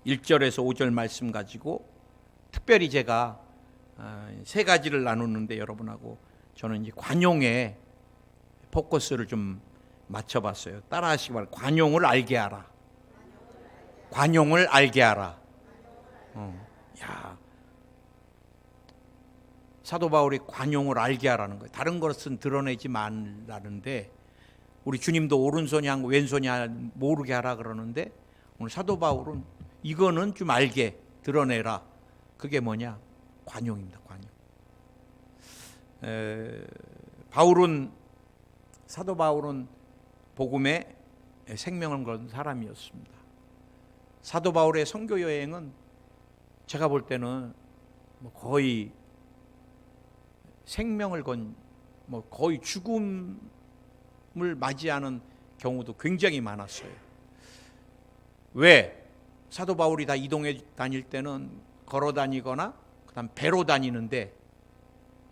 1절에서 5절 말씀 가지고 특별히 제가 세 가지를 나누는데 여러분하고 저는 이제 관용에 포커스를 좀 맞춰봤어요. 따라하시기 바랍니다. 관용을 알게 하라. 관용을 알게 하라. 야, 사도 바울이 관용을 알게 하라는 거예요. 다른 것은 드러내지 말라는데 우리 주님도 오른손이 한 왼손이 모르게 하라 그러는데 오늘 사도 바울은 이거는 좀 알게 드러내라. 그게 뭐냐? 관용입니다. 관용. 사도 바울은 복음에 생명을 건 사람이었습니다. 사도 바울의 선교 여행은 제가 볼 때는 거의 생명을 건 거의 죽음을 맞이하는 경우도 굉장히 많았어요. 왜? 사도 바울이 다 이동해 다닐 때는 걸어 다니거나 그다음 배로 다니는데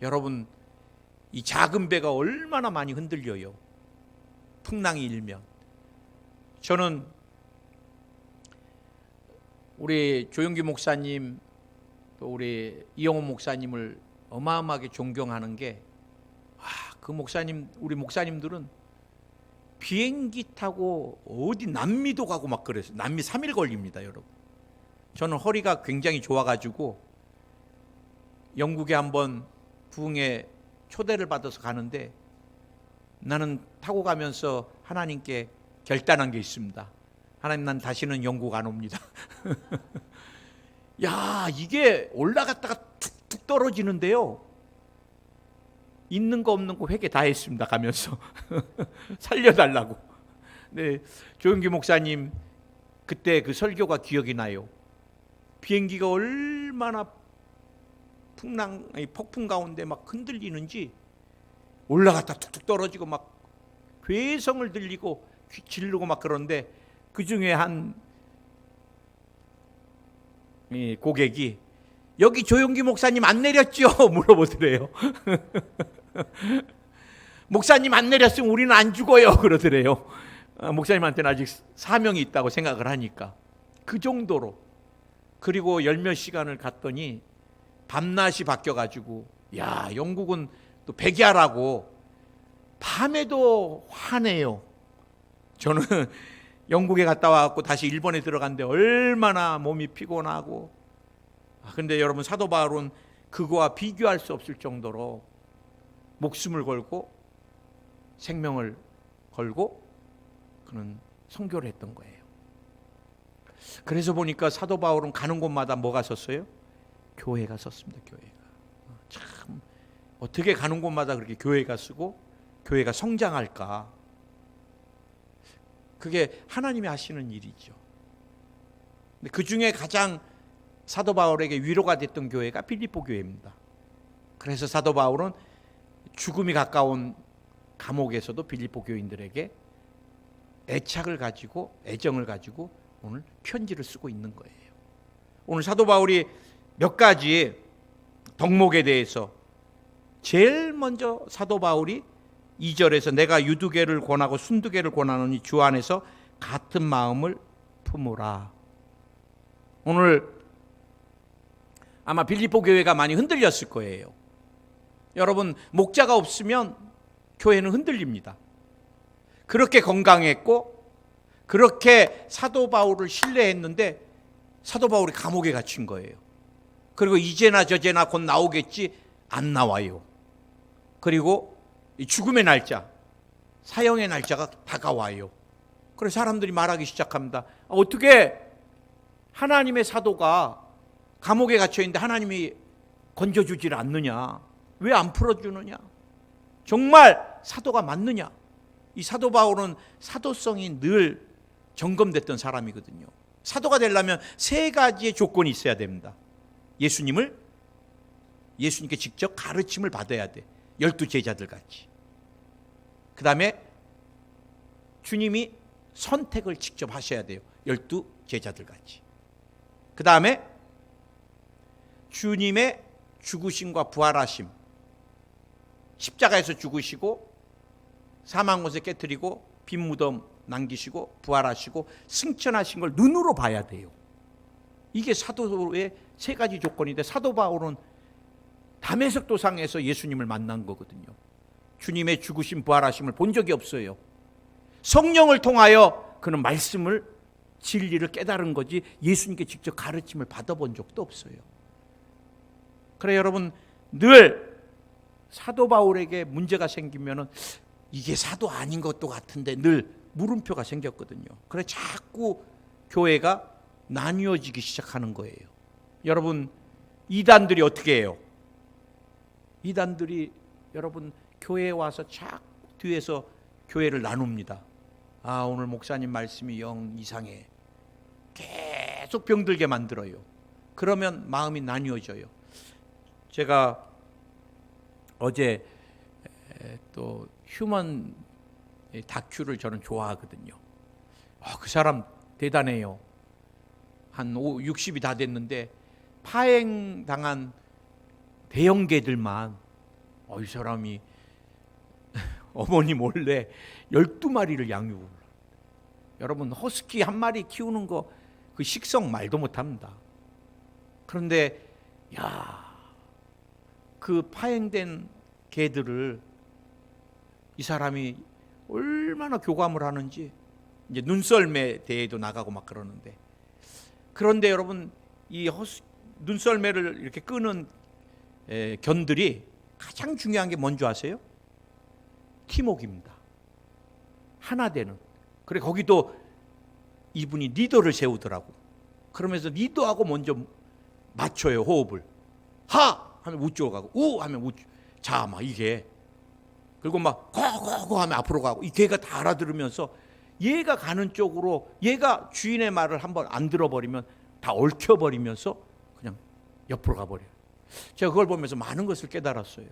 여러분 이 작은 배가 얼마나 많이 흔들려요. 풍랑이 일면. 저는 우리 조영기 목사님 또 우리 이영호 목사님을 어마어마하게 존경하는 게 그 목사님 우리 목사님들은 비행기 타고 어디 남미도 가고 막 그랬어요. 남미 3일 걸립니다, 여러분. 저는 허리가 굉장히 좋아가지고 영국에 한번 부흥에 초대를 받아서 가는데 나는 타고 가면서 하나님께 결단한 게 있습니다. 하나님, 난 다시는 영국 안 옵니다. 야, 이게 올라갔다가 툭툭 떨어지는데요. 있는 거 없는 거 회개 다 했습니다. 가면서 살려달라고. 네, 조영기 목사님 그때 그 설교가 기억이 나요. 비행기가 얼마나 폭풍 가운데 막 흔들리는지 올라갔다 툭툭 떨어지고 막 괴성을 들리고 지르고 막 그런데 그 중에 한 고객이 여기 조용기 목사님 안 내렸죠? 물어보더래요. 목사님 안 내렸으면 우리는 안 죽어요. 그러더래요. 목사님한테는 아직 사명이 있다고 생각을 하니까. 그 정도로. 그리고 열몇 시간을 갔더니 밤낮이 바뀌어가지고 야, 영국은 또 백야라고 밤에도 화내요. 저는 영국에 갔다 와갖고 다시 일본에 들어갔는데 얼마나 몸이 피곤하고. 근데 여러분 사도 바울은 그거와 비교할 수 없을 정도로 목숨을 걸고 생명을 걸고 그는 선교를 했던 거예요. 그래서 보니까 사도 바울은 가는 곳마다 뭐가 섰어요? 교회가 섰습니다. 교회가. 참 어떻게 가는 곳마다 그렇게 교회가 쓰고 교회가 성장할까? 그게 하나님이 하시는 일이죠. 근데 그 중에 가장 사도 바울에게 위로가 됐던 교회가 빌립보 교회입니다. 그래서 사도 바울은 죽음이 가까운 감옥에서도 빌립보 교인들에게 애착을 가지고 애정을 가지고 오늘 편지를 쓰고 있는 거예요. 오늘 사도 바울이 몇 가지 덕목에 대해서 제일 먼저 사도 바울이 2절에서 내가 유두개를 권하고 순두개를 권하노니 주 안에서 같은 마음을 품으라. 오늘 아마 빌립보 교회가 많이 흔들렸을 거예요. 여러분, 목자가 없으면 교회는 흔들립니다. 그렇게 건강했고 그렇게 사도 바울을 신뢰했는데 사도 바울이 감옥에 갇힌 거예요. 그리고 이제나 저제나 곧 나오겠지, 안 나와요. 그리고 죽음의 날짜, 사형의 날짜가 다가와요. 그래서 사람들이 말하기 시작합니다. 어떻게 하나님의 사도가 감옥에 갇혀있는데 하나님이 건져주질 않느냐? 왜 안 풀어주느냐? 정말 사도가 맞느냐? 이 사도 바울은 사도성이 늘 점검됐던 사람이거든요. 사도가 되려면 세 가지의 조건이 있어야 됩니다. 예수님께 직접 가르침을 받아야 돼. 12제자들 같이. 그 다음에 주님이 선택을 직접 하셔야 돼요. 12제자들 같이. 그 다음에 주님의 죽으심과 부활하심, 십자가에서 죽으시고 사망 곳에 깨뜨리고 빈 무덤 남기시고 부활하시고 승천하신 걸 눈으로 봐야 돼요. 이게 사도의 세 가지 조건인데, 사도 바울은 담에색 도상에서 예수님을 만난 거거든요. 주님의 죽으심 부활하심을 본 적이 없어요. 성령을 통하여 그는 말씀을, 진리를 깨달은 거지 예수님께 직접 가르침을 받아본 적도 없어요. 그래 여러분, 늘 사도 바울에게 문제가 생기면은 이게 사도 아닌 것도 같은데 늘 물음표가 생겼거든요. 그래 자꾸 교회가 나뉘어지기 시작하는 거예요. 여러분, 이단들이 어떻게 해요? 이단들이 여러분 교회에 와서 자꾸 뒤에서 교회를 나눕니다. 아, 오늘 목사님 말씀이 영 이상해. 계속 병들게 만들어요. 그러면 마음이 나뉘어져요. 제가 어제 또 휴먼 다큐를 저는 좋아하거든요. 그 사람 대단해요. 한 60이 다 됐는데 파행당한 대형개들만 이 사람이 어머니 몰래 12마리를 양육을. 여러분, 허스키 한 마리 키우는 거 그 식성 말도 못합니다. 그런데 그 파행된 개들을 이 사람이 얼마나 교감을 하는지. 이제 눈썰매 대회도 나가고 막 그러는데, 그런데 여러분, 이 눈썰매를 이렇게 끄는 견들이 가장 중요한 게 뭔지 아세요? 팀워크입니다. 하나 되는. 그래 거기도 이분이 리더를 세우더라고. 그러면서 리더하고 먼저 맞춰요, 호흡을. 하 하면 우쪽으로 가고, 우 하면 우쪽. 자, 막 이게. 그리고 막 고고고 하면 앞으로 가고. 이 개가 다 알아들으면서 얘가 가는 쪽으로, 얘가 주인의 말을 한번 안 들어버리면 다 얽혀버리면서 그냥 옆으로 가버려요. 제가 그걸 보면서 많은 것을 깨달았어요.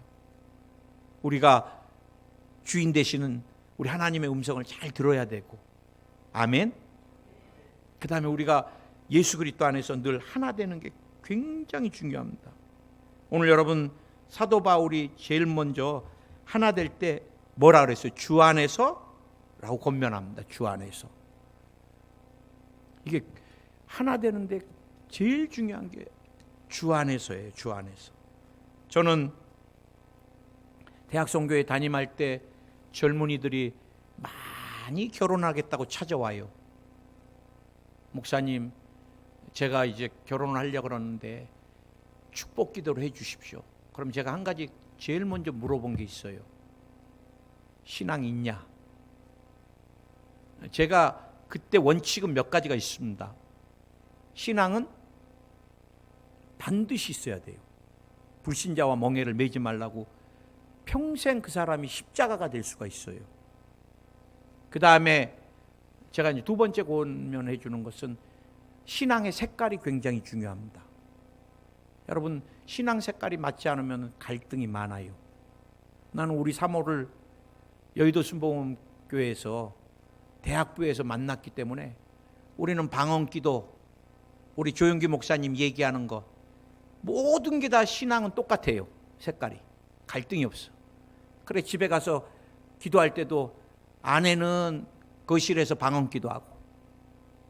우리가 주인 되시는 우리 하나님의 음성을 잘 들어야 되고, 아멘. 그 다음에 우리가 예수 그리스도 안에서 늘 하나 되는 게 굉장히 중요합니다. 오늘 여러분, 사도 바울이 제일 먼저 하나 될 때 뭐라 그랬어요? 주 안에서 라고 권면합니다. 주 안에서. 이게 하나 되는데 제일 중요한 게 주 안에서예요. 주 안에서. 저는 대학 선교회 담임할 때 젊은이들이 많이 결혼하겠다고 찾아와요. 목사님, 제가 이제 결혼을 하려고 그러는데 축복 기도를 해 주십시오. 그럼 제가 한 가지 제일 먼저 물어본 게 있어요. 신앙 있냐? 제가 그때 원칙은 몇 가지가 있습니다. 신앙은 반드시 있어야 돼요. 불신자와 멍해를 매지 말라고. 평생 그 사람이 십자가가 될 수가 있어요. 그 다음에 제가 이제 두 번째 권면해 주는 것은 신앙의 색깔이 굉장히 중요합니다. 여러분, 신앙 색깔이 맞지 않으면 갈등이 많아요. 나는 우리 사모를 여의도 순복음교회에서 대학부에서 만났기 때문에 우리는 방언기도, 우리 조영기 목사님 얘기하는 거 모든 게 다 신앙은 똑같아요. 색깔이. 갈등이 없어. 그래 집에 가서 기도할 때도 아내는 거실에서 방언기도 하고,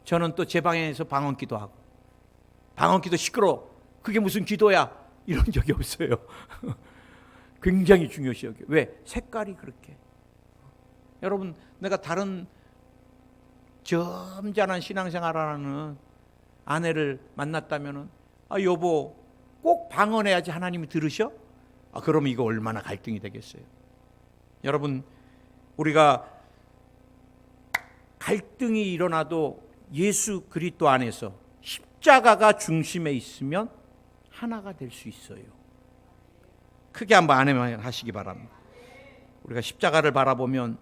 저는 또 제 방에서 방언기도 하고. 방언기도 시끄러워. 그게 무슨 기도야? 이런 적이 없어요. 굉장히 중요시 여겨요. 왜? 색깔이 그렇게. 여러분, 내가 다른 점잖은 신앙생활하는 아내를 만났다면은, 여보 꼭 방언해야지 하나님이 들으셔? 그러면 이거 얼마나 갈등이 되겠어요. 여러분, 우리가 갈등이 일어나도 예수 그리스도 안에서 십자가가 중심에 있으면 하나가 될 수 있어요. 크게 한번 아멘 하시기 바랍니다. 우리가 십자가를 바라보면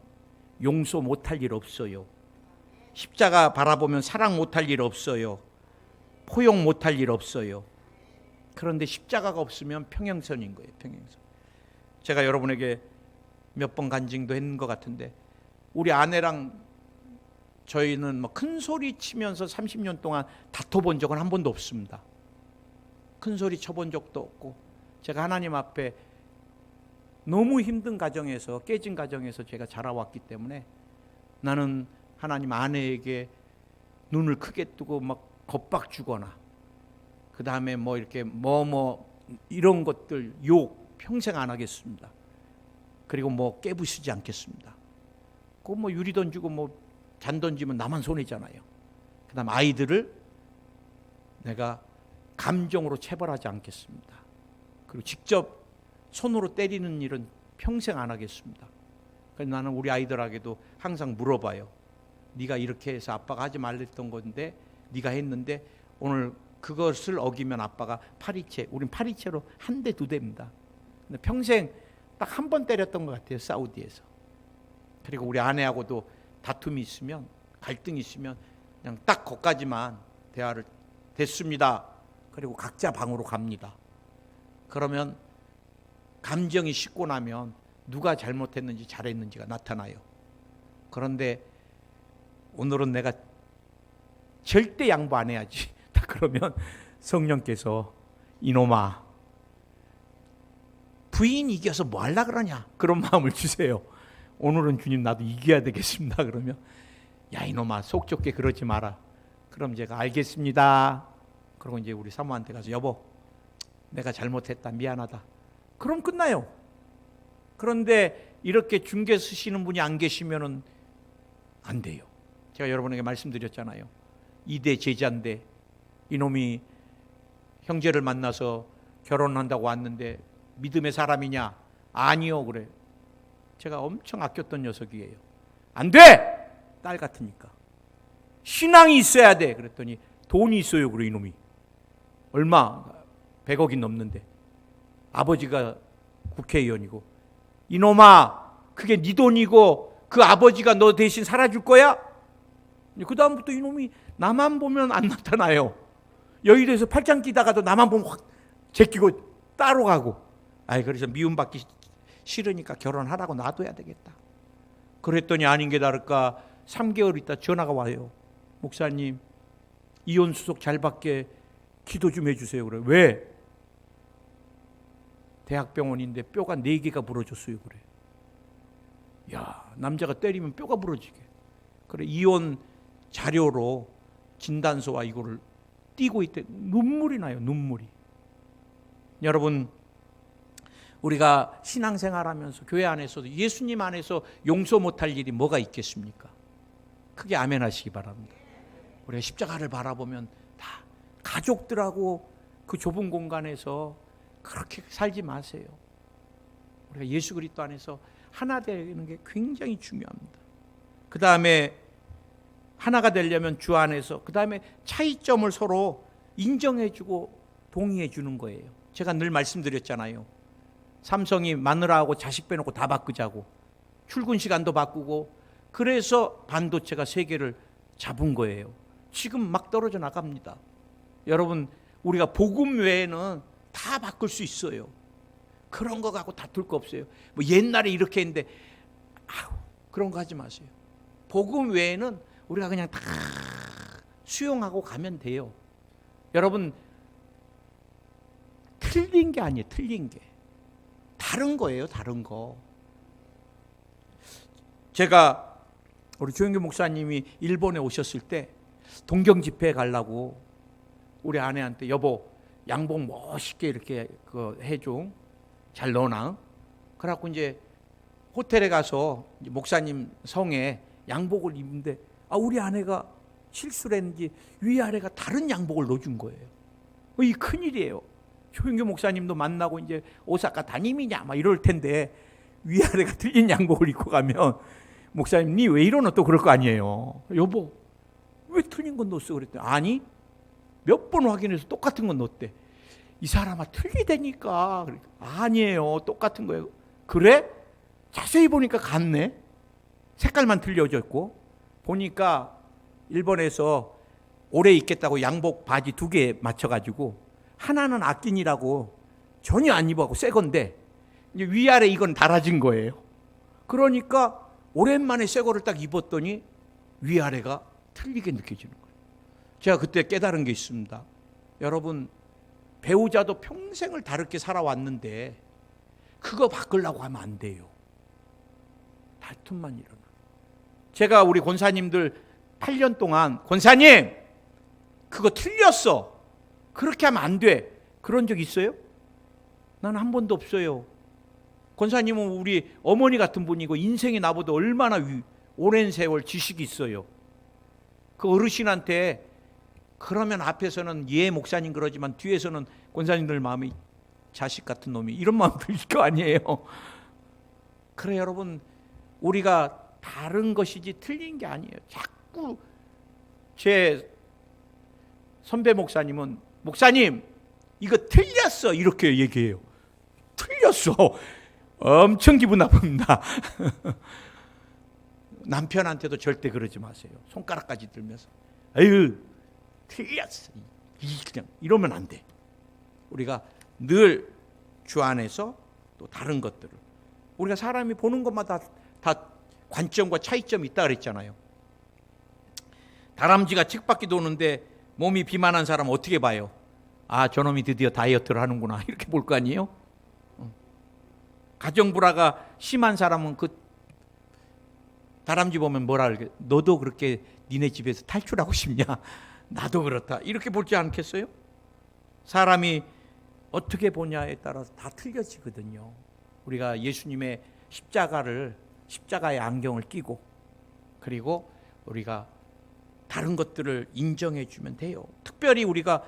용서 못할 일 없어요. 십자가 바라보면 사랑 못할 일 없어요. 포용 못할 일 없어요. 그런데 십자가가 없으면 평행선인 거예요. 평행선. 제가 여러분에게 몇 번 간증도 했는 것 같은데, 우리 아내랑 저희는 뭐 큰 소리 치면서 30년 동안 다퉈본 적은 한 번도 없습니다. 큰 소리 쳐본 적도 없고, 제가 하나님 앞에 너무 힘든 가정에서, 깨진 가정에서 제가 자라왔기 때문에 나는 하나님 아내에게 눈을 크게 뜨고 막 겁박 주거나 그 다음에 뭐 이렇게 이런 것들 욕 평생 안 하겠습니다. 그리고 뭐 깨부수지 않겠습니다. 그 뭐 유리 던지고 뭐 잔 던지면 나만 손해잖아요. 그 다음 아이들을 내가 감정으로 체벌하지 않겠습니다. 그리고 직접 손으로 때리는 일은 평생 안 하겠습니다. 그래서 나는 우리 아이들에게도 항상 물어봐요. 네가 이렇게 해서 아빠가 하지 말랬던 건데 네가 했는데 오늘 그것을 어기면 아빠가 파리채, 우린 파리채로 한 대, 두 대입니다. 근데 평생 딱 한 번 때렸던 것 같아요, 사우디에서. 그리고 우리 아내하고도 다툼이 있으면, 갈등이 있으면 그냥 딱 거기까지만 대화를 됐습니다. 그리고 각자 방으로 갑니다. 그러면 감정이 식고 나면 누가 잘못했는지 잘했는지가 나타나요. 그런데 오늘은 내가 절대 양보 안 해야지. 그러면 성령께서 이놈아, 부인 이겨서 뭐 하려고 그러냐, 그런 마음을 주세요. 오늘은 주님 나도 이겨야 되겠습니다. 그러면 야 이놈아 속 좁게 그러지 마라. 그럼 제가 알겠습니다. 그리고 이제 우리 사모한테 가서 여보 내가 잘못했다, 미안하다. 그럼 끝나요. 그런데 이렇게 중개 쓰시는 분이 안 계시면은 안 돼요. 제가 여러분에게 말씀드렸잖아요. 2대 제자인데 이놈이 형제를 만나서 결혼한다고 왔는데 믿음의 사람이냐? 아니요. 그래. 제가 엄청 아꼈던 녀석이에요. 안 돼! 딸 같으니까. 신앙이 있어야 돼. 그랬더니 돈이 있어요. 그래 이놈이. 얼마? 100억이 넘는데. 아버지가 국회의원이고. 이놈아 그게 네 돈이고 그 아버지가 너 대신 살아줄 거야? 그 다음부터 이놈이 나만 보면 안 나타나요. 여의도에서 팔짱 끼다가도 나만 보면 확 제끼고 따로 가고. 그래서 미움받기 싫으니까 결혼하라고 놔둬야 되겠다. 그랬더니 아닌 게 다를까 3개월 있다 전화가 와요. 목사님 이혼 수속 잘 받게 기도 좀 해주세요. 그래. 왜? 대학병원인데 뼈가 4개가 부러졌어요. 그래. 야 남자가 때리면 뼈가 부러지게. 그래 이혼 자료로 진단서와 이거를 띄고 있대. 눈물이 나요. 눈물이. 여러분 우리가 신앙생활하면서 교회 안에서도 예수님 안에서 용서 못할 일이 뭐가 있겠습니까? 크게 아멘 하시기 바랍니다. 우리가 십자가를 바라보면 다 가족들하고 그 좁은 공간에서 그렇게 살지 마세요. 우리가 예수 그리스도 안에서 하나 되는 게 굉장히 중요합니다. 그 다음에 하나가 되려면 주 안에서, 그 다음에 차이점을 서로 인정해주고 동의해주는 거예요. 제가 늘 말씀드렸잖아요. 삼성이 마누라하고 자식 빼놓고 다 바꾸자고, 출근 시간도 바꾸고, 그래서 반도체가 세계를 잡은 거예요. 지금 막 떨어져 나갑니다. 여러분 우리가 복음 외에는 다 바꿀 수 있어요. 그런 거 갖고 다툴 거 없어요. 뭐 옛날에 이렇게 했는데 그런 거 하지 마세요. 복음 외에는 우리가 그냥 다 수용하고 가면 돼요. 여러분 틀린 게 아니에요. 틀린 게 다른 거예요. 다른 거. 제가 우리 조영규 목사님이 일본에 오셨을 때 동경 집회에 가려고 우리 아내한테 여보 양복 멋있게 이렇게 해줘, 잘 넣어놔. 그래갖고 이제 호텔에 가서 이제 목사님 성에 양복을 입는데 우리 아내가 실수를 했는지 위아래가 다른 양복을 넣어준 거예요. 이 큰일이에요. 조영규 목사님도 만나고 이제 오사카 담임이냐 막 이럴 텐데 위아래가 틀린 양복을 입고 가면 목사님 니 왜 이러노 또 그럴 거 아니에요. 여보 왜 틀린 건 넣었어? 그랬더니 아니 몇 번 확인해서 똑같은 건 넣었대. 이 사람아 틀리다니까. 아니에요 똑같은 거예요. 그래? 자세히 보니까 같네. 색깔만 틀려져 있고. 보니까 일본에서 오래 입겠다고 양복 바지 2개 맞춰가지고 하나는 아끼니라고 전혀 안 입어갖고 새 건데 이제 위아래 이건 달아진 거예요. 그러니까 오랜만에 새 거를 딱 입었더니 위아래가 틀리게 느껴지는 거예요. 제가 그때 깨달은 게 있습니다. 여러분 배우자도 평생을 다르게 살아왔는데 그거 바꾸려고 하면 안 돼요. 다툼만 일어나. 제가 우리 권사님들 8년 동안 권사님 그거 틀렸어. 그렇게 하면 안 돼. 그런 적 있어요? 나는 한 번도 없어요. 권사님은 우리 어머니 같은 분이고 인생이 나보다 얼마나 오랜 세월 지식이 있어요. 그 어르신한테 그러면 앞에서는 예 목사님 그러지만 뒤에서는 권사님들 마음이 자식 같은 놈이 이런 마음 들 거 아니에요. 그래 여러분, 우리가 다른 것이지 틀린 게 아니에요. 자꾸 제 선배 목사님은 목사님 이거 틀렸어 이렇게 얘기해요. 틀렸어. 엄청 기분 나쁩니다. 남편한테도 절대 그러지 마세요. 손가락까지 들면서 아유 틀렸어. 그냥 이러면 안 돼. 우리가 늘 주 안에서 또 다른 것들을, 우리가 사람이 보는 것마다 다 관점과 차이점이 있다 그랬잖아요. 다람쥐가 칡바퀴 도는데 몸이 비만한 사람 어떻게 봐요? 아, 저놈이 드디어 다이어트를 하는구나 이렇게 볼 거 아니에요? 가정불화가 심한 사람은 그 다람쥐 보면 뭐라 그래? 너도 그렇게 니네 집에서 탈출하고 싶냐? 나도 그렇다 이렇게 보지 않겠어요? 사람이 어떻게 보냐에 따라서 다 틀려지거든요. 우리가 예수님의 십자가의 안경을 끼고, 그리고 우리가 다른 것들을 인정해 주면 돼요. 특별히 우리가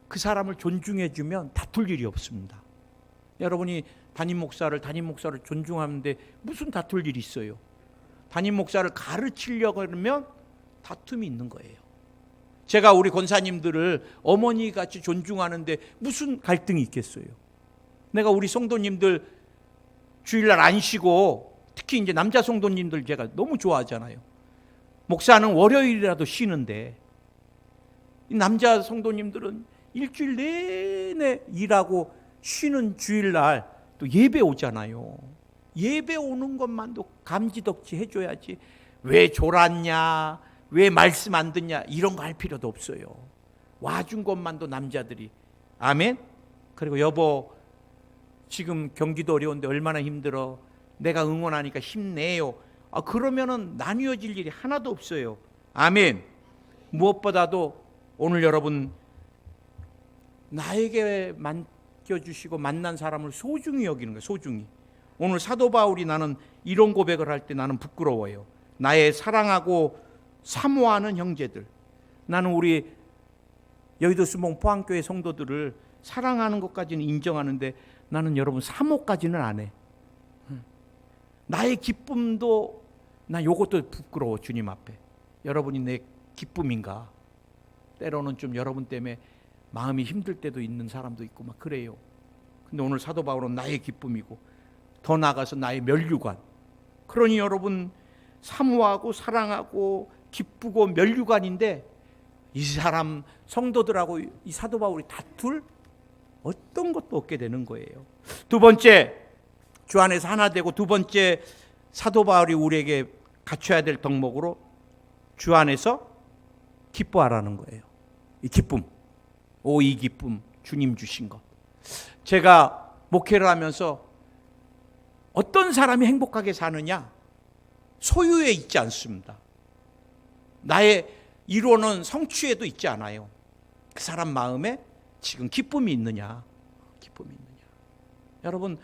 그 사람을 존중해 주면 다툴 일이 없습니다. 여러분이 담임 목사를 존중하는데 무슨 다툴 일이 있어요? 담임 목사를 가르치려고 하면 다툼이 있는 거예요. 제가 우리 권사님들을 어머니같이 존중하는데 무슨 갈등이 있겠어요? 내가 우리 성도님들 주일날 안 쉬고, 특히 이제 남자 성도님들 제가 너무 좋아하잖아요. 목사는 월요일이라도 쉬는데 이 남자 성도님들은 일주일 내내 일하고 쉬는 주일날 또 예배 오잖아요. 예배 오는 것만도 감지덕지 해줘야지 왜 졸았냐, 왜 말씀 안 듣냐 이런 거 할 필요도 없어요. 와준 것만도 남자들이 아멘. 그리고 여보 지금 경기도 어려운데 얼마나 힘들어, 내가 응원하니까 힘내요. 그러면은 나뉘어질 일이 하나도 없어요. 아멘. 무엇보다도 오늘 여러분 나에게 맡겨주시고 만난 사람을 소중히 여기는 거예요. 소중히. 오늘 사도 바울이 나는 이런 고백을 할 때 나는 부끄러워요. 나의 사랑하고 사모하는 형제들, 나는 우리 여의도 수봉 포항교회 성도들을 사랑하는 것까지는 인정하는데 나는 여러분 사모까지는 안 해. 나의 기쁨도 나 요것도 부끄러워. 주님 앞에 여러분이 내 기쁨인가? 때로는 좀 여러분 때문에 마음이 힘들 때도 있는 사람도 있고 막 그래요. 근데 오늘 사도 바울은 나의 기쁨이고 더 나아가서 나의 면류관. 그러니 여러분 사모하고 사랑하고 기쁘고 면류관인데 이 사람 성도들하고 이 사도 바울이 다툴 어떤 것도 없게 되는 거예요. 두 번째, 주 안에서 하나 되고, 두 번째 사도 바울이 우리에게 갖춰야 될 덕목으로 주 안에서 기뻐하라는 거예요. 이 기쁨, 이 기쁨 주님 주신 것. 제가 목회를 하면서 어떤 사람이 행복하게 사느냐, 소유에 있지 않습니다. 나의 이루어놓은 성취에도 있지 않아요. 그 사람 마음에 지금 기쁨이 있느냐, 기쁨이 있느냐. 여러분,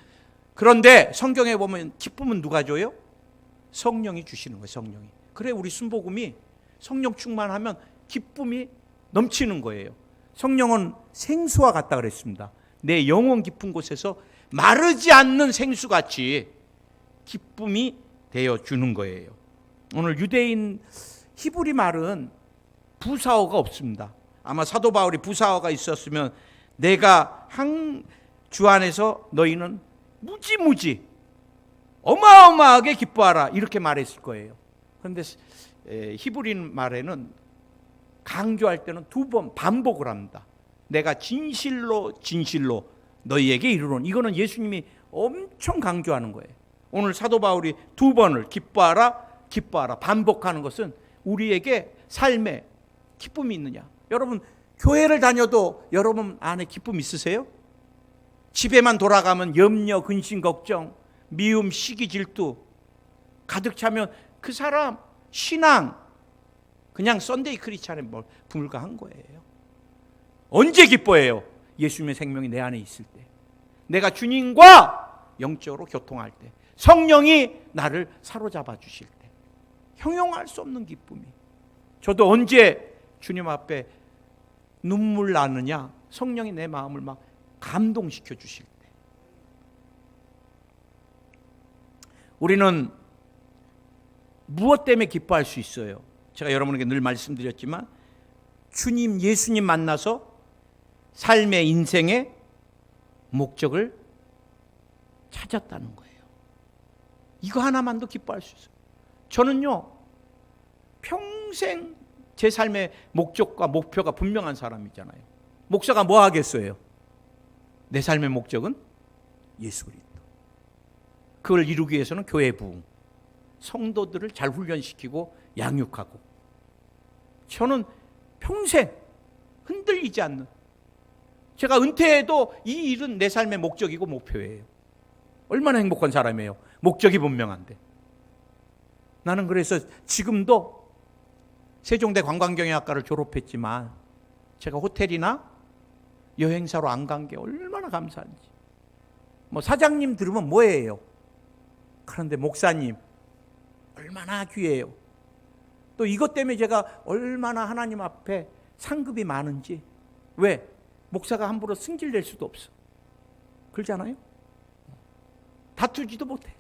그런데 성경에 보면 기쁨은 누가 줘요? 성령이 주시는 거예요. 성령이. 그래 우리 순복음이 성령 충만하면 기쁨이 넘치는 거예요. 성령은 생수와 같다 그랬습니다. 내 영혼 깊은 곳에서 마르지 않는 생수같이 기쁨이 되어 주는 거예요. 오늘 유대인 히브리 말은 부사어가 없습니다. 아마 사도 바울이 부사어가 있었으면 내가 주 안에서 너희는 무지무지 어마어마하게 기뻐하라 이렇게 말했을 거예요. 그런데 히브리인 말에는 강조할 때는 두 번 반복을 합니다. 내가 진실로 진실로 너희에게 이르노니. 이거는 예수님이 엄청 강조하는 거예요. 오늘 사도 바울이 두 번을 기뻐하라 기뻐하라 반복하는 것은 우리에게 삶에 기쁨이 있느냐. 여러분 교회를 다녀도 여러분 안에 기쁨 있으세요? 집에만 돌아가면 염려, 근심, 걱정, 미움, 시기, 질투 가득 차면 그 사람 신앙 그냥 썬데이 크리스찬에 불과한 거예요. 언제 기뻐해요? 예수님의 생명이 내 안에 있을 때, 내가 주님과 영적으로 교통할 때, 성령이 나를 사로잡아 주실 때, 형용할 수 없는 기쁨이. 저도 언제 주님 앞에 눈물 나느냐? 성령이 내 마음을 막 감동시켜 주실 때. 우리는 무엇 때문에 기뻐할 수 있어요? 제가 여러분에게 늘 말씀드렸지만 주님, 예수님 만나서 삶의 인생의 목적을 찾았다는 거예요. 이거 하나만도 기뻐할 수 있어요. 저는요, 평생 제 삶의 목적과 목표가 분명한 사람이잖아요. 목사가 뭐 하겠어요? 내 삶의 목적은 예수 그리스도. 그걸 이루기 위해서는 교회 부흥, 성도들을 잘 훈련시키고 양육하고. 저는 평생 흔들리지 않는, 제가 은퇴해도 이 일은 내 삶의 목적이고 목표예요. 얼마나 행복한 사람이에요. 목적이 분명한데. 나는 그래서 지금도 세종대 관광경영학과를 졸업했지만 제가 호텔이나 여행사로 안 간 게 얼마나 감사한지. 뭐 사장님 들으면 뭐예요? 그런데 목사님 얼마나 귀해요. 또 이것 때문에 제가 얼마나 하나님 앞에 상급이 많은지. 왜? 목사가 함부로 승질낼 수도 없어. 그러잖아요. 다투지도 못해.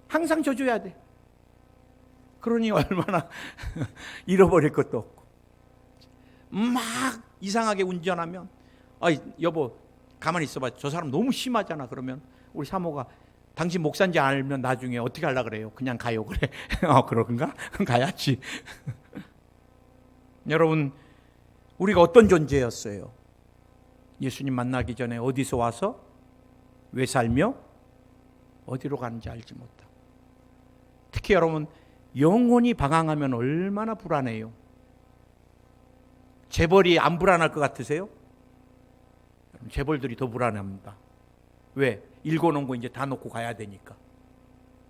항상 져줘야 돼. 그러니 얼마나 잃어버릴 것도 없고. 막 이상하게 운전하면, 여보 가만히 있어봐, 저 사람 너무 심하잖아. 그러면 우리 사모가, 당신 목사인지 알면 나중에 어떻게 하려고 그래요? 그냥 가요. 그래. 그런가? 가야지. 여러분, 우리가 어떤 존재였어요? 예수님 만나기 전에 어디서 와서 왜 살며 어디로 가는지 알지 못하고. 특히 여러분, 영혼이 방황하면 얼마나 불안해요. 재벌이 안 불안할 것 같으세요? 재벌들이 더 불안합니다. 왜? 일궈놓은 거 이제 다 놓고 가야 되니까.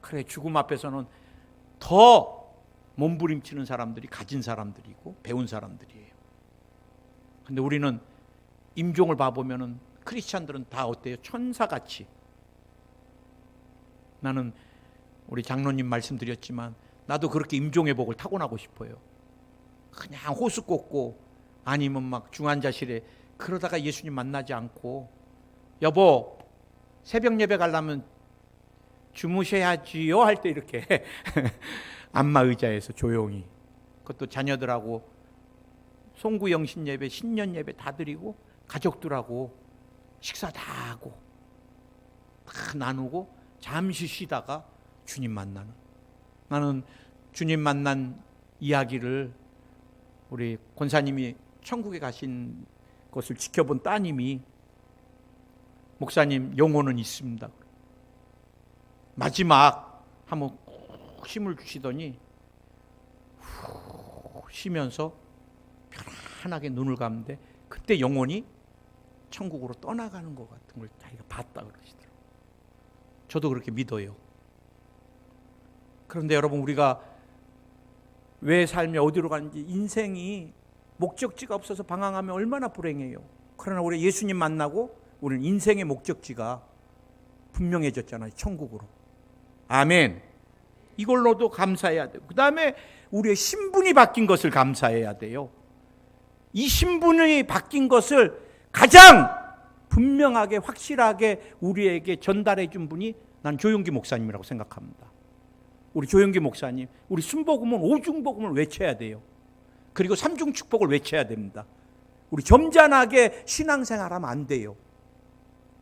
그래, 죽음 앞에서는 더 몸부림치는 사람들이 가진 사람들이고 배운 사람들이에요. 근데 우리는 임종을 봐보면은 크리스찬들은 다 어때요? 천사같이. 나는 우리 장로님 말씀드렸지만 나도 그렇게 임종의 복을 타고나고 싶어요. 그냥 호수 꽂고 아니면 막 중환자실에, 그러다가 예수님 만나지 않고, 여보 새벽 예배 가려면 주무셔야지요 할 때 이렇게 안마 의자에서 조용히, 그것도 자녀들하고 송구영신 예배, 신년 예배 다 드리고 가족들하고 식사 다 하고 다 나누고 잠시 쉬다가 주님 만나는. 나는 주님 만난 이야기를 우리 권사님이 천국에 가신 것을 지켜본 따님이, 목사님 영혼은 있습니다. 마지막 한번 힘을 주시더니 후 쉬면서 편안하게 눈을 감는데 그때 영혼이 천국으로 떠나가는 것 같은 걸 자기가 봤다 그러시더라고요. 저도 그렇게 믿어요. 그런데 여러분, 우리가 왜 삶이 어디로 가는지, 인생이 목적지가 없어서 방황하면 얼마나 불행해요. 그러나 우리 예수님 만나고 우리는 인생의 목적지가 분명해졌잖아요. 천국으로. 아멘. 이걸로도 감사해야 돼요. 그 다음에 우리의 신분이 바뀐 것을 감사해야 돼요. 이 신분이 바뀐 것을 가장 분명하게 확실하게 우리에게 전달해 준 분이 난 조용기 목사님이라고 생각합니다. 우리 조용기 목사님, 우리 순복음은 오중복음을 외쳐야 돼요. 그리고 삼중축복을 외쳐야 됩니다. 우리 점잖하게 신앙생활하면 안 돼요.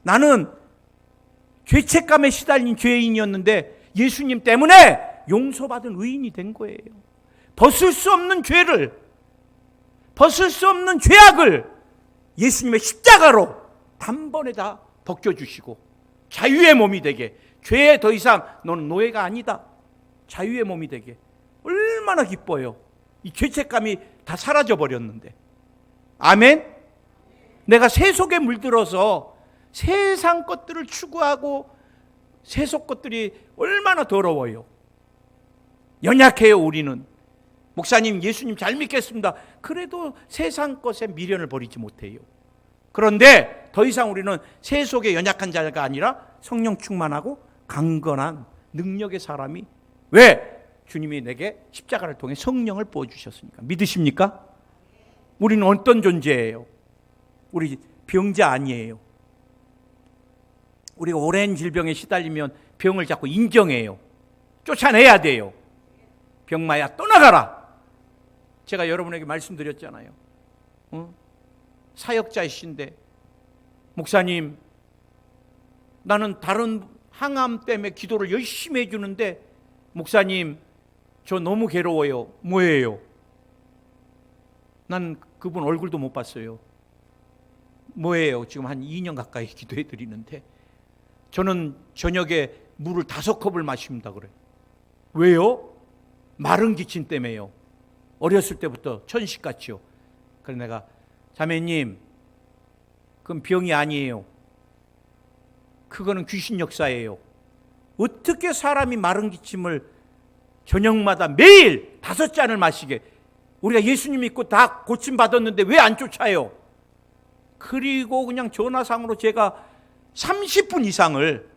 나는 죄책감에 시달린 죄인이었는데 예수님 때문에 용서받은 의인이 된 거예요. 벗을 수 없는 죄를, 벗을 수 없는 죄악을 예수님의 십자가로 단번에 다 벗겨주시고 자유의 몸이 되게, 죄에 더 이상 너는 노예가 아니다, 자유의 몸이 되게. 얼마나 기뻐요. 이 죄책감이 다 사라져 버렸는데. 아멘. 내가 세속에 물들어서 세상 것들을 추구하고 세속 것들이 얼마나 더러워요. 연약해요. 우리는 목사님, 예수님 잘 믿겠습니다. 그래도 세상 것에 미련을 버리지 못해요. 그런데 더 이상 우리는 세속에 연약한 자가 아니라 성령 충만하고 강건한 능력의 사람이, 왜? 주님이 내게 십자가를 통해 성령을 부어주셨으니까. 믿으십니까? 우리는 어떤 존재예요? 우리 병자 아니에요. 우리가 오랜 질병에 시달리면 병을 자꾸 인정해요. 쫓아내야 돼요. 병마야 떠나가라. 제가 여러분에게 말씀드렸잖아요. 사역자이신데, 목사님, 나는 다른 항암 때문에 기도를 열심히 해주는데, 목사님, 저 너무 괴로워요. 뭐예요? 난 그분 얼굴도 못 봤어요. 뭐예요? 지금 한 2년 가까이 기도해 드리는데 저는 저녁에 물을 5컵을 마십니다. 그래. 왜요? 마른 기침 때문에요. 어렸을 때부터 천식같이요. 그래서 내가, 자매님, 그건 병이 아니에요. 그거는 귀신 역사예요. 어떻게 사람이 마른 기침을 저녁마다 매일 5잔을 마시게, 우리가 예수님 믿고 다 고침받았는데 왜 안 쫓아요? 그리고 그냥 전화상으로 제가 30분 이상을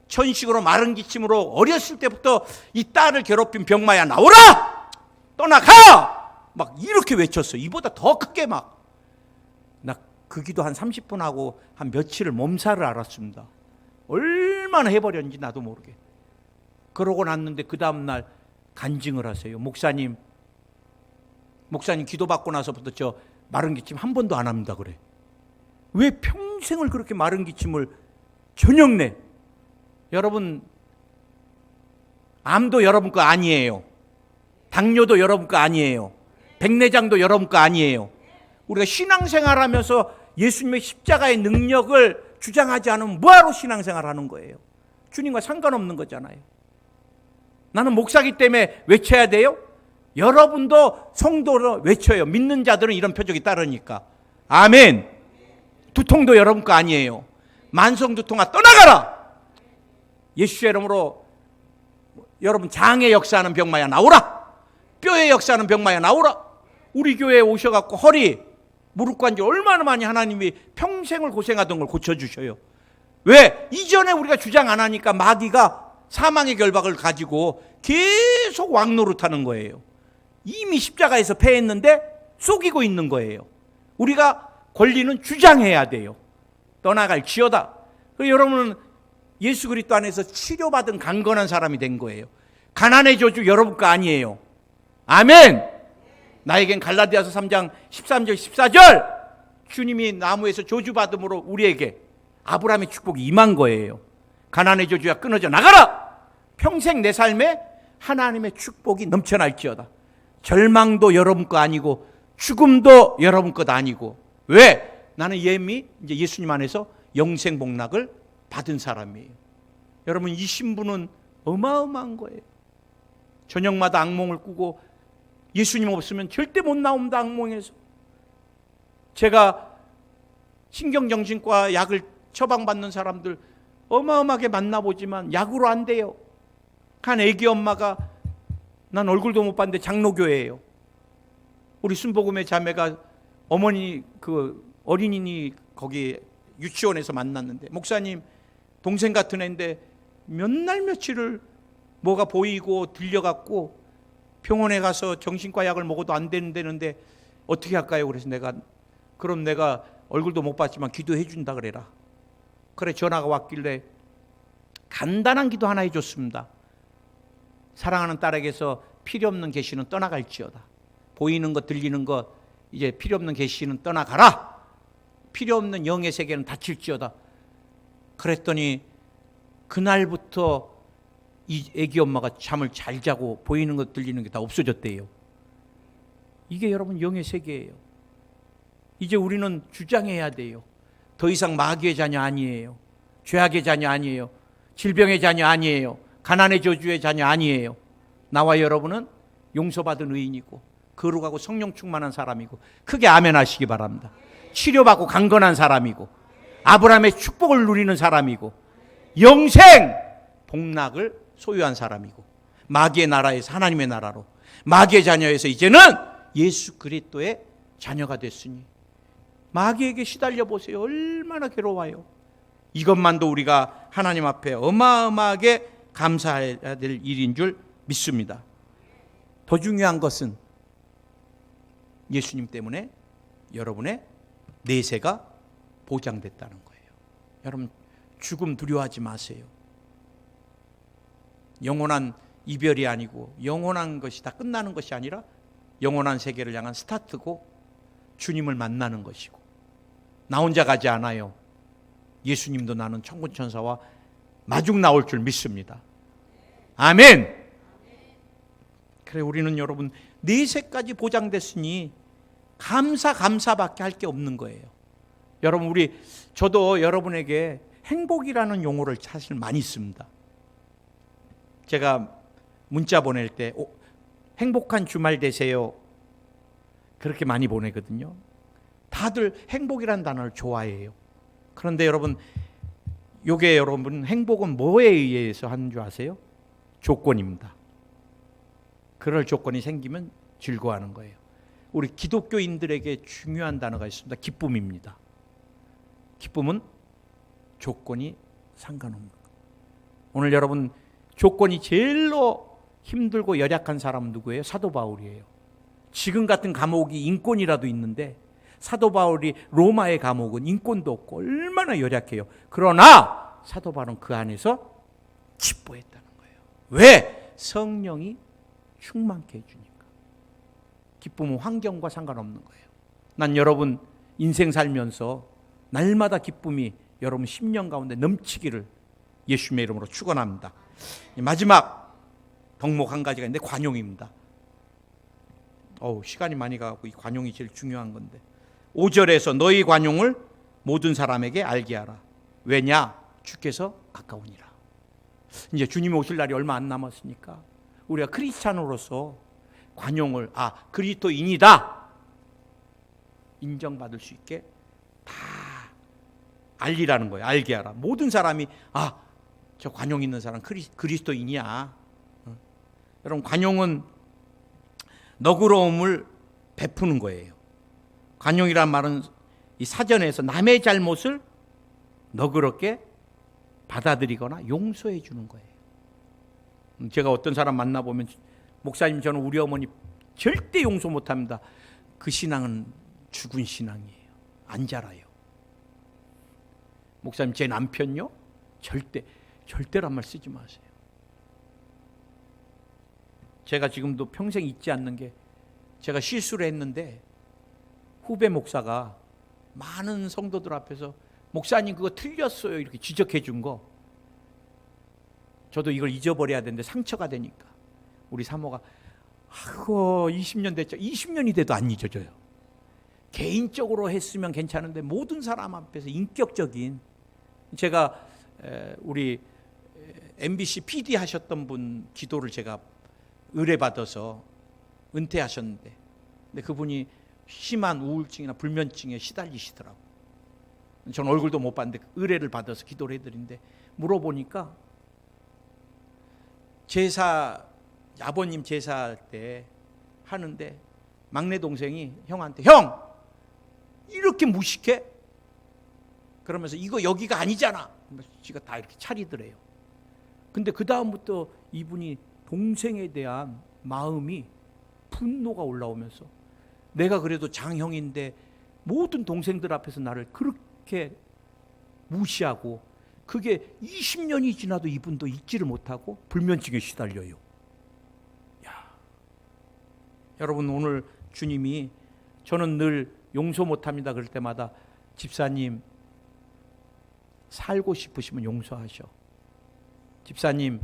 천식으로 마른 기침으로 어렸을 때부터 이 딸을 괴롭힌 병마야 나오라! 떠나가! 막 이렇게 외쳤어요. 이보다 더 크게 막. 나 그 기도 한 30분 하고 한 며칠을 몸살을 앓았습니다. 얼마나 해버렸는지 나도 모르게. 그러고 났는데 그 다음날 간증을 하세요. 목사님 기도받고 나서부터 저 마른 기침 한 번도 안 합니다. 그래. 왜 평생을 그렇게 마른 기침을 저녁 내? 여러분, 암도 여러분 거 아니에요. 당뇨도 여러분 거 아니에요. 백내장도 여러분 거 아니에요. 우리가 신앙생활하면서 예수님의 십자가의 능력을 주장하지 않으면 뭐하러 신앙생활하는 거예요? 주님과 상관없는 거잖아요. 나는 목사기 때문에 외쳐야 돼요? 여러분도 성도로 외쳐요. 믿는 자들은 이런 표적이 따르니까. 아멘. 두통도 여러분 거 아니에요. 만성두통아 떠나가라. 예수의 이름으로 여러분 장의 역사하는 병마야 나오라. 뼈의 역사하는 병마야 나오라. 우리 교회에 오셔갖고 허리, 무릎 관절 얼마나 많이 하나님이 평생을 고생하던 걸 고쳐주셔요. 왜? 이전에 우리가 주장 안 하니까 마귀가 사망의 결박을 가지고 계속 왕노릇하는 거예요. 이미 십자가에서 패했는데 속이고 있는 거예요. 우리가 권리는 주장해야 돼요. 떠나갈지어다. 여러분은 예수 그리스도 안에서 치료받은 강건한 사람이 된 거예요. 가난의 저주 여러분 거 아니에요. 아멘. 나에겐 갈라디아서 3장 13절 14절 주님이 나무에서 저주받음으로 우리에게 아브라함의 축복이 임한 거예요. 가난의 저주야 끊어져 나가라. 평생 내 삶에 하나님의 축복이 넘쳐날지어다. 절망도 여러분 거 아니고 죽음도 여러분 것 아니고. 왜? 나는 이제 예수님 안에서 영생 복락을 받은 사람이에요. 여러분, 이 신분은 어마어마한 거예요. 저녁마다 악몽을 꾸고 예수님 없으면 절대 못 나옵니다. 악몽에서. 제가 신경정신과 약을 처방받는 사람들 어마어마하게 만나보지만 약으로 안 돼요. 한 애기 엄마가, 난 얼굴도 못 봤는데 장로교회예요. 우리 순복음의 자매가 어머니 어린이니 거기 유치원에서 만났는데, 목사님 동생 같은 애인데 몇 날 며칠을 뭐가 보이고 들려갖고 병원에 가서 정신과 약을 먹어도 안 되는데 어떻게 할까요? 그래서 그럼 내가 얼굴도 못 봤지만 기도해 준다 그래라. 그래, 전화가 왔길래 간단한 기도 하나 해줬습니다. 사랑하는 딸에게서 필요 없는 계시는 떠나갈지어다. 보이는 것 들리는 것 이제 필요 없는 계시는 떠나가라. 필요 없는 영의 세계는 닫힐지어다. 그랬더니 그날부터 이 애기 엄마가 잠을 잘 자고 보이는 것 들리는 게 다 없어졌대요. 이게 여러분 영의 세계예요. 이제 우리는 주장해야 돼요. 더 이상 마귀의 자녀 아니에요. 죄악의 자녀 아니에요. 질병의 자녀 아니에요. 가난의 저주의 자녀 아니에요. 나와 여러분은 용서받은 의인이고 거룩하고 성령 충만한 사람이고, 크게 아멘 하시기 바랍니다. 치료받고 강건한 사람이고 아브라함의 축복을 누리는 사람이고 영생 복락을 소유한 사람이고, 마귀의 나라에서 하나님의 나라로, 마귀의 자녀에서 이제는 예수 그리스도의 자녀가 됐으니 마귀에게 시달려 보세요. 얼마나 괴로워요. 이것만도 우리가 하나님 앞에 어마어마하게 감사해야 될 일인 줄 믿습니다. 더 중요한 것은 예수님 때문에 여러분의 내세가 보장됐다는 거예요. 여러분, 죽음 두려워하지 마세요. 영원한 이별이 아니고 영원한 것이 다 끝나는 것이 아니라 영원한 세계를 향한 스타트고 주님을 만나는 것이고, 나 혼자 가지 않아요. 예수님도 나는 천군천사와 마중 나올 줄 믿습니다. 아멘. 그래, 우리는 여러분 내세까지 보장됐으니 감사밖에 할 게 없는 거예요. 여러분, 저도 여러분에게 행복이라는 용어를 사실 많이 씁니다. 제가 문자 보낼 때 행복한 주말 되세요, 그렇게 많이 보내거든요. 다들 행복이라는 단어를 좋아해요. 그런데 여러분, 여러분 행복은 뭐에 의해서 하는 줄 아세요? 조건입니다. 그럴 조건이 생기면 즐거워하는 거예요. 우리 기독교인들에게 중요한 단어가 있습니다. 기쁨입니다. 기쁨은 조건이 상관없는 거예요. 오늘 여러분, 조건이 제일로 힘들고 열약한 사람은 누구예요? 사도 바울이에요. 지금 같은 감옥이 인권이라도 있는데 사도 바울이 로마의 감옥은 인권도 없고 얼마나 열약해요. 그러나 사도 바울은 그 안에서 기뻐했다는 거예요. 왜? 성령이 충만케 해주니까. 기쁨은 환경과 상관없는 거예요. 난 여러분 인생 살면서 날마다 기쁨이 여러분 10년 가운데 넘치기를 예수님의 이름으로 축원합니다. 마지막 덕목 한 가지가 있는데 관용입니다. 시간이 많이 가고 이 관용이 제일 중요한 건데, 5절에서 너희 관용을 모든 사람에게 알게 하라. 왜냐? 주께서 가까우니라. 이제 주님이 오실 날이 얼마 안 남았으니까 우리가 크리스찬으로서 관용을 그리스도인이다 인정받을 수 있게 다 알리라는 거예요. 알게 하라. 모든 사람이 저 관용 있는 사람 그리스도인이야. 여러분, 관용은 너그러움을 베푸는 거예요. 관용이란 말은 이 사전에서 남의 잘못을 너그럽게 받아들이거나 용서해 주는 거예요. 제가 어떤 사람 만나보면, 목사님, 저는 우리 어머니 절대 용서 못합니다. 그 신앙은 죽은 신앙이에요. 안 자라요. 목사님, 제 남편요? 절대란 말 쓰지 마세요. 제가 지금도 평생 잊지 않는 게, 제가 실수를 했는데 후배 목사가 많은 성도들 앞에서 목사님 그거 틀렸어요 이렇게 지적해 준 거, 저도 이걸 잊어버려야 되는데 상처가 되니까 우리 사모가 20년 됐죠. 20년이 돼도 안 잊어져요. 개인적으로 했으면 괜찮은데 모든 사람 앞에서 인격적인, 제가 우리 MBC PD 하셨던 분 기도를 제가 의뢰받아서 은퇴하셨는데, 근데 그분이 심한 우울증이나 불면증에 시달리시더라고. 저는 얼굴도 못 봤는데 의뢰를 받아서 기도를 해드린데, 물어보니까 아버님 제사할 때 하는데 막내 동생이 형한테, 형! 이렇게 무식해? 그러면서 이거 여기가 아니잖아. 지가 다 이렇게 차리더래요. 근데 그 다음부터 이분이 동생에 대한 마음이 분노가 올라오면서, 내가 그래도 장형인데 모든 동생들 앞에서 나를 그렇게 무시하고, 그게 20년이 지나도 이분도 잊지를 못하고 불면증에 시달려요. 여러분, 오늘 주님이, 저는 늘 용서 못합니다 그럴 때마다, 집사님 살고 싶으시면 용서하셔. 집사님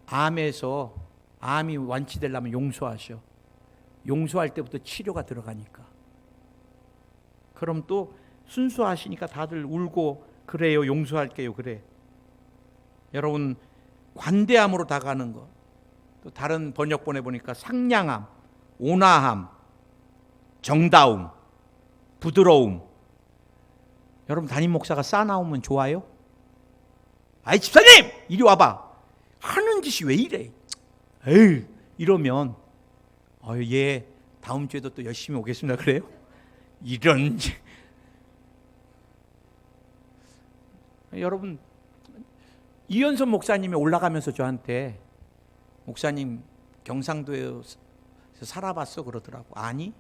암이 완치되려면 용서하셔. 용서할 때부터 치료가 들어가니까. 그럼 또 순수하시니까 다들 울고, 그래요, 용서할게요, 그래. 여러분, 관대함으로 다가가는 거, 또 다른 번역본에 보니까 상냥함, 온화함, 정다움, 부드러움. 여러분, 담임 목사가 싸나우면 좋아요? 아이, 집사님 이리 와봐, 하는 짓이 왜 이래, 이러면 예, 다음 주에도 또 열심히 오겠습니다. 그래요? 이런 여러분, 이현선 목사님이 올라가면서 저한테 목사님 경상도에서 살아봤어 그러더라고. 아니,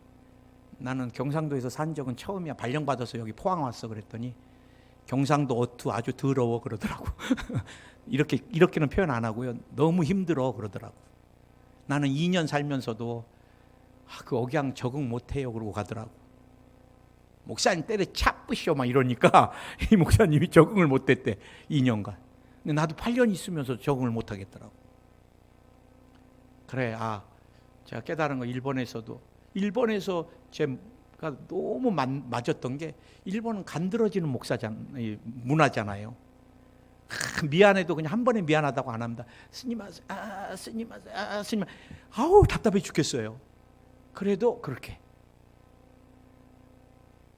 나는 경상도에서 산 적은 처음이야. 발령받아서 여기 포항 왔어 그랬더니 경상도 어투 아주 더러워 그러더라고. 이렇게는 표현 안 하고요. 너무 힘들어 그러더라고. 나는 2년 살면서도 그 억양 적응 못해요 그러고 가더라고. 목사님 때려 차뿌쇼 막 이러니까 이 목사님이 적응을 못했대 2년간. 근데 나도 8년 있으면서 적응을 못하겠더라고. 그래, 제가 깨달은 거 일본에서 제가 너무 맞았던 게 일본은 간드러지는 문화잖아요. 미안해도 그냥 한 번에 미안하다고 안 합니다. 스님, 스님, 아우 답답해 죽겠어요. 그래도 그렇게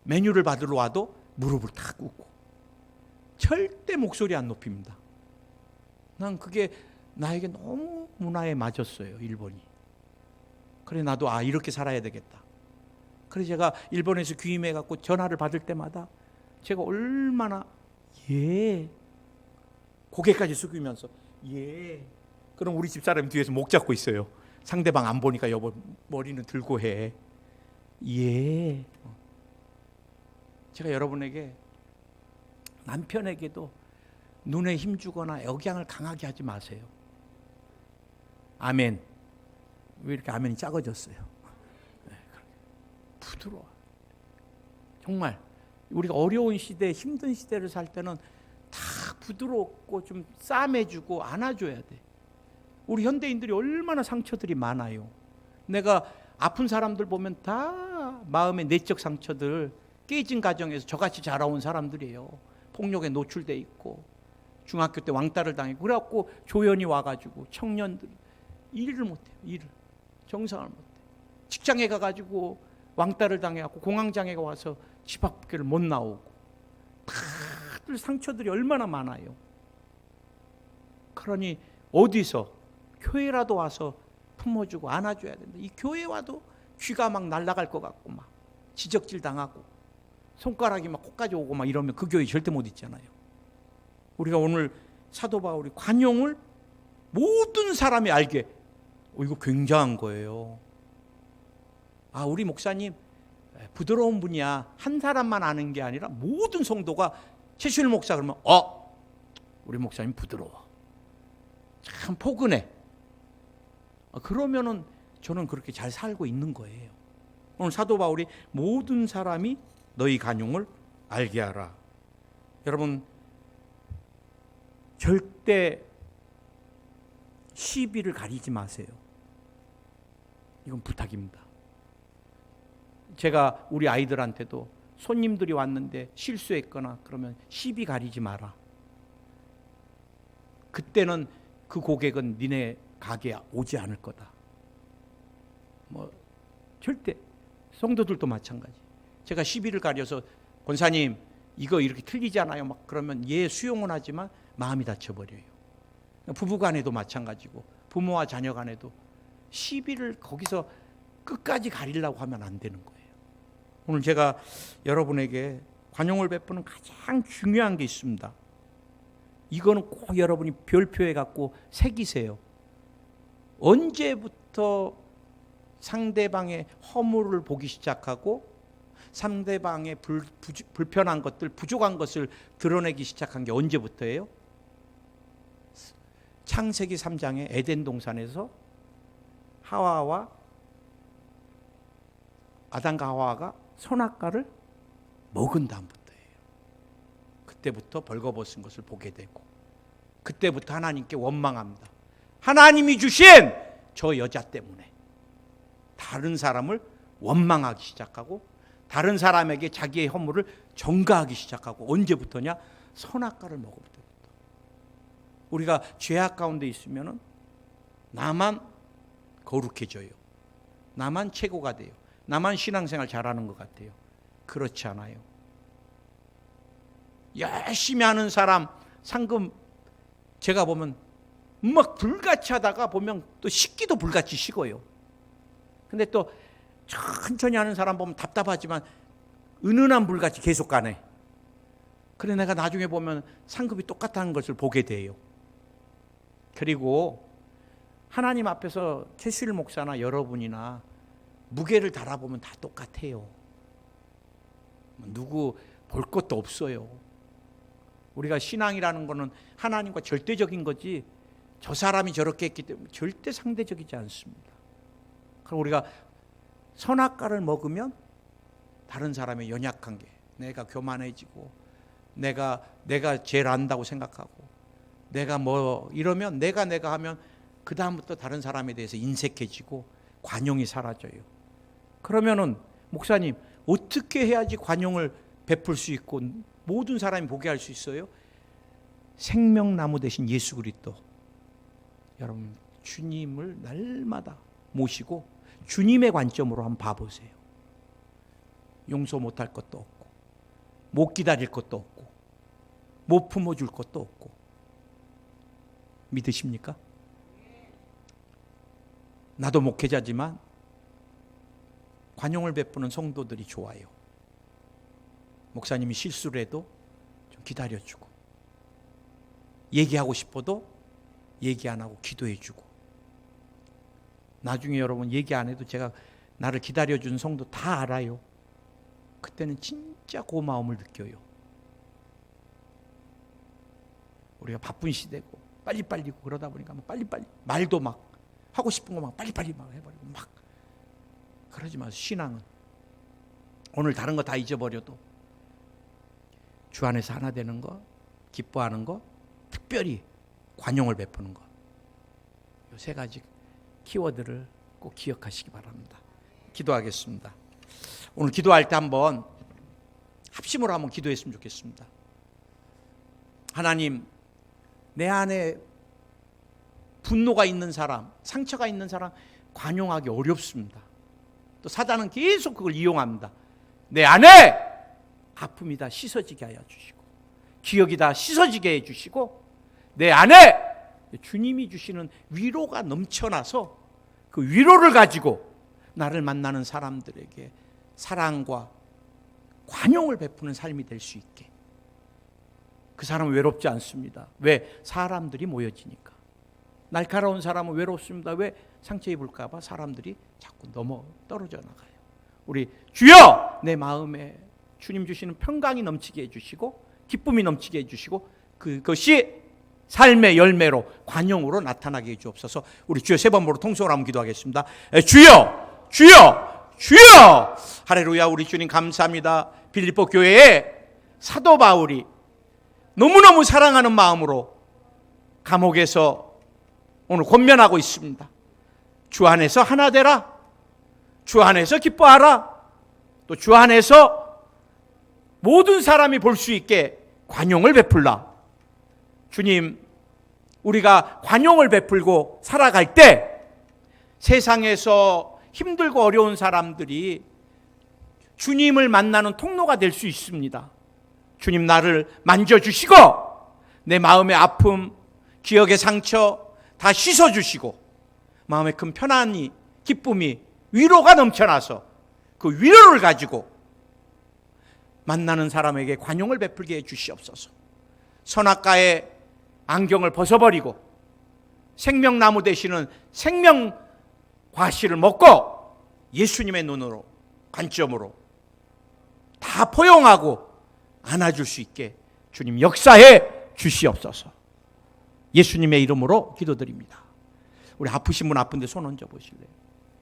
메뉴를 받으러 와도 무릎을 탁 꿇고 절대 목소리 안 높입니다. 난 그게 나에게 너무 문화에 맞았어요. 일본이. 그래, 나도 이렇게 살아야 되겠다. 그래서 제가 일본에서 귀임해 갖고 전화를 받을 때마다 제가 얼마나 고개까지 숙이면서 그럼 우리 집사람이 뒤에서 목 잡고 있어요. 상대방 안 보니까 여보 머리는 들고 해. 제가 여러분에게, 남편에게도 눈에 힘주거나 억양을 강하게 하지 마세요. 아멘. 왜 이렇게 아멘이 작아졌어요? 부드러워. 정말 우리가 어려운 시대, 힘든 시대를 살 때는 다 부드럽고 좀 싸매주고 안아줘야 돼. 우리 현대인들이 얼마나 상처들이 많아요. 내가 아픈 사람들 보면 다 마음의 내적 상처들, 깨진 가정에서 저같이 자라온 사람들이에요. 폭력에 노출돼 있고 중학교 때 왕따를 당했고, 그래갖고 조연이 와가지고 청년들이 일을 못해요. 정상을 못해. 직장에 가가지고 왕따를 당해갖고 공황장애가 와서 집 밖을 못 나오고, 다들 상처들이 얼마나 많아요. 그러니 어디서 교회라도 와서 품어주고 안아줘야 된다. 이 교회 와도 귀가 막 날아갈 것 같고 막 지적질 당하고 손가락이 막 코까지 오고 막 이러면 그 교회 절대 못 있잖아요. 우리가 오늘 사도 바울이 관용을 모든 사람이 알게, 이거 굉장한 거예요. 우리 목사님 부드러운 분이야. 한 사람만 아는 게 아니라 모든 성도가 최순일 목사 그러면 우리 목사님 부드러워. 참 포근해. 그러면은 저는 그렇게 잘 살고 있는 거예요. 오늘 사도 바울이 모든 사람이 너희 간용을 알게 하라. 여러분, 절대 시비를 가리지 마세요. 이건 부탁입니다. 제가 우리 아이들한테도 손님들이 왔는데 실수했거나 그러면 시비 가리지 마라. 그때는 그 고객은 니네 가게에 오지 않을 거다. 절대. 성도들도 마찬가지. 제가 시비를 가려서 권사님 이거 이렇게 틀리잖아요 막 그러면 수용은 하지만 마음이 다쳐버려요. 부부간에도 마찬가지고 부모와 자녀 간에도 시비를 거기서 끝까지 가리려고 하면 안 되는 거예요. 오늘 제가 여러분에게 관용을 베푸는 가장 중요한 게 있습니다. 이거는 꼭 여러분이 별표해 갖고 새기세요. 언제부터 상대방의 허물을 보기 시작하고 상대방의 불편한 것들, 부족한 것을 드러내기 시작한 게 언제부터예요? 창세기 3장의 에덴 동산에서 아담과 하와가 선악과를 먹은 다음부터예요. 그때부터 벌거벗은 것을 보게 되고, 그때부터 하나님께 원망합니다. 하나님이 주신 저 여자 때문에 다른 사람을 원망하기 시작하고 다른 사람에게 자기의 허물을 전가하기 시작하고, 언제부터냐? 선악과를 먹을 때부터. 우리가 죄악 가운데 있으면 나만 거룩해져요. 나만 최고가 돼요. 나만 신앙생활 잘하는 것 같아요. 그렇지 않아요. 열심히 하는 사람 상금 제가 보면 막 불같이 하다가 보면 또 식기도 불같이 식어요. 근데 또 천천히 하는 사람 보면 답답하지만 은은한 불같이 계속 가네. 그래 내가 나중에 보면 상급이 똑같다는 것을 보게 돼요. 그리고 하나님 앞에서 캐슬 목사나 여러분이나 무게를 달아보면 다 똑같아요. 누구 볼 것도 없어요. 우리가 신앙이라는 거는 하나님과 절대적인 거지 저 사람이 저렇게 했기 때문에 절대 상대적이지 않습니다. 그럼 우리가 선악과를 먹으면 다른 사람의 연약한 게 내가 교만해지고 내가 제일 안다고 생각하고 내가 뭐 이러면 내가 하면 그 다음부터 다른 사람에 대해서 인색해지고 관용이 사라져요. 그러면은 목사님 어떻게 해야지 관용을 베풀 수 있고 모든 사람이 보게 할 수 있어요? 생명나무 대신 예수 그리스도. 여러분 주님을 날마다 모시고 주님의 관점으로 한번 봐보세요. 용서 못할 것도 없고 못 기다릴 것도 없고 못 품어줄 것도 없고. 믿으십니까? 나도 목회자지만 관용을 베푸는 성도들이 좋아요. 목사님이 실수를 해도 좀 기다려주고 얘기하고 싶어도 얘기 안 하고 기도해주고. 나중에 여러분 얘기 안 해도 제가 나를 기다려주는 성도 다 알아요. 그때는 진짜 고마움을 느껴요. 우리가 바쁜 시대고 빨리빨리고 그러다 보니까 빨리빨리 말도 막 하고 싶은 거 막 빨리빨리 막 해버리고 막 그러지 마세요. 신앙은 오늘 다른 거 다 잊어버려도 주 안에서 하나 되는 거, 기뻐하는 거, 특별히 관용을 베푸는 거, 이 세 가지 키워드를 꼭 기억하시기 바랍니다. 기도하겠습니다. 오늘 기도할 때 한번 합심으로 한번 기도했으면 좋겠습니다. 하나님, 내 안에 분노가 있는 사람, 상처가 있는 사람 관용하기 어렵습니다. 또 사단은 계속 그걸 이용합니다. 내 안에 아픔이 다 씻어지게 하여 주시고 기억이 다 씻어지게 해주시고 내 안에 주님이 주시는 위로가 넘쳐나서 그 위로를 가지고 나를 만나는 사람들에게 사랑과 관용을 베푸는 삶이 될 수 있게. 그 사람은 외롭지 않습니다. 왜? 사람들이 모여지니까. 날카로운 사람은 외롭습니다. 왜? 상처 입을까 봐 사람들이 자꾸 떨어져 나가요. 우리 주여, 내 마음에 주님 주시는 평강이 넘치게 해주시고 기쁨이 넘치게 해주시고 그것이 삶의 열매로 관용으로 나타나게 해주옵소서. 우리 주여 세 번 보러 통성으로 한번 기도하겠습니다. 주여, 주여, 주여. 할렐루야. 우리 주님 감사합니다. 빌립보 교회에 사도 바울이 너무너무 사랑하는 마음으로 감옥에서 오늘 권면하고 있습니다. 주 안에서 하나 되라. 주 안에서 기뻐하라. 또 주 안에서 모든 사람이 볼 수 있게 관용을 베풀라. 주님, 우리가 관용을 베풀고 살아갈 때 세상에서 힘들고 어려운 사람들이 주님을 만나는 통로가 될 수 있습니다. 주님, 나를 만져주시고 내 마음의 아픔, 기억의 상처 다 씻어주시고 마음에 큰 편안이, 기쁨이, 위로가 넘쳐나서 그 위로를 가지고 만나는 사람에게 관용을 베풀게 해주시옵소서. 선악과의 안경을 벗어버리고 생명나무 되시는 생명과실을 먹고 예수님의 눈으로, 관점으로 다 포용하고 안아줄 수 있게 주님 역사해 주시옵소서. 예수님의 이름으로 기도드립니다. 우리 아프신 분 아픈데 손 얹어 보실래요?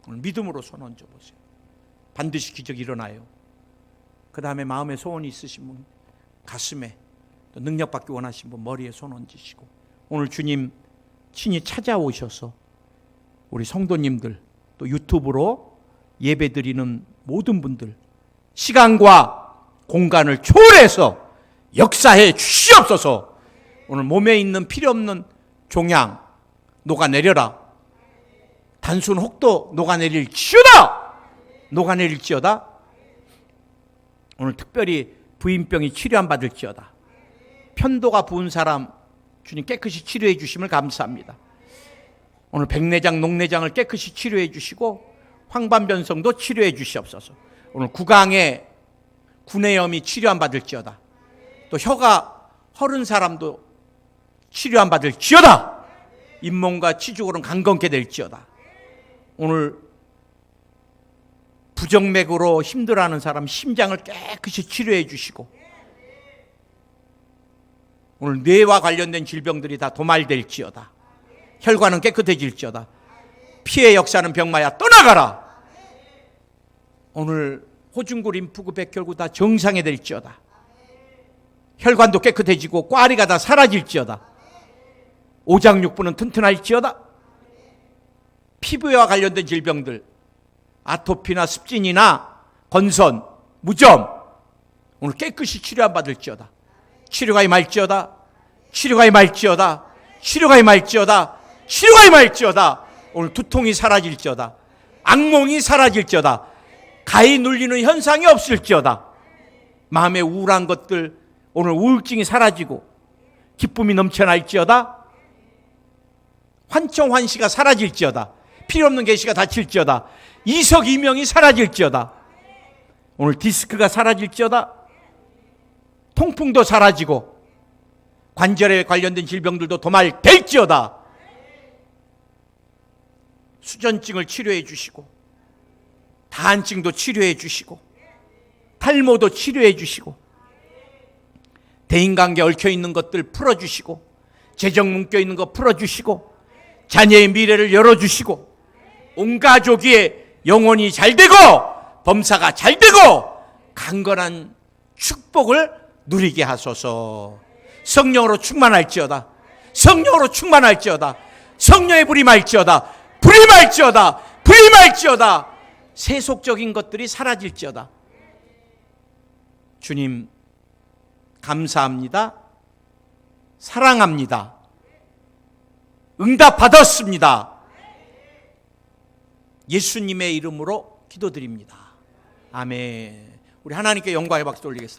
오늘 믿음으로 손 얹어 보세요. 반드시 기적이 일어나요. 그 다음에 마음에 소원이 있으신 분 가슴에, 또 능력받기 원하신 분 머리에 손 얹으시고, 오늘 주님 친히 찾아오셔서 우리 성도님들, 또 유튜브로 예배드리는 모든 분들 시간과 공간을 초월해서 역사해 주시옵소서. 오늘 몸에 있는 필요 없는 종양 녹아내려라. 단순 혹도 녹아내릴지어다. 녹아내릴지어다. 오늘 특별히 부인병이 치료 안 받을지어다. 편도가 부은 사람 주님 깨끗이 치료해 주심을 감사합니다. 오늘 백내장, 녹내장을 깨끗이 치료해 주시고 황반변성도 치료해 주시옵소서. 오늘 구강에 구내염이 치료 안 받을지어다. 또 혀가 헐은 사람도 치료 안 받을지어다. 잇몸과 치주골은 강건케 될지어다. 오늘 부정맥으로 힘들어하는 사람 심장을 깨끗이 치료해 주시고, 오늘 뇌와 관련된 질병들이 다 도말될지어다. 혈관은 깨끗해질지어다. 피의 역사는 병마야 떠나가라. 오늘 호중구, 림프구, 백혈구 다 정상이 될지어다. 혈관도 깨끗해지고 꽈리가 다 사라질지어다. 오장육부는 튼튼할지어다. 피부와 관련된 질병들, 아토피나 습진이나 건선, 무좀, 오늘 깨끗이 치료 안 받을지어다. 치료가 임할지어다. 치료가 임할지어다. 치료가 임할지어다. 치료가 임할지어다. 오늘 두통이 사라질지어다. 악몽이 사라질지어다. 가히 눌리는 현상이 없을지어다. 마음에 우울한 것들, 오늘 우울증이 사라지고 기쁨이 넘쳐날지어다. 환청환시가 사라질지어다. 필요 없는 계시가 닫힐지어다. 이석이명이 사라질지어다. 오늘 디스크가 사라질지어다. 통풍도 사라지고 관절에 관련된 질병들도 도말될지어다. 수전증을 치료해 주시고, 다한증도 치료해 주시고, 탈모도 치료해 주시고, 대인관계 얽혀있는 것들 풀어주시고, 재정 묶여있는 거 풀어주시고, 자녀의 미래를 열어주시고, 온 가족이 영혼이 잘되고 범사가 잘되고 강건한 축복을 누리게 하소서. 성령으로 충만할지어다. 성령으로 충만할지어다. 성령의 불이 말지어다. 불이 말지어다. 불이 말지어다. 세속적인 것들이 사라질지어다. 주님 감사합니다. 사랑합니다. 응답 받았습니다. 예수님의 이름으로 기도드립니다. 아멘. 우리 하나님께 영광의 박수 올리겠습니다.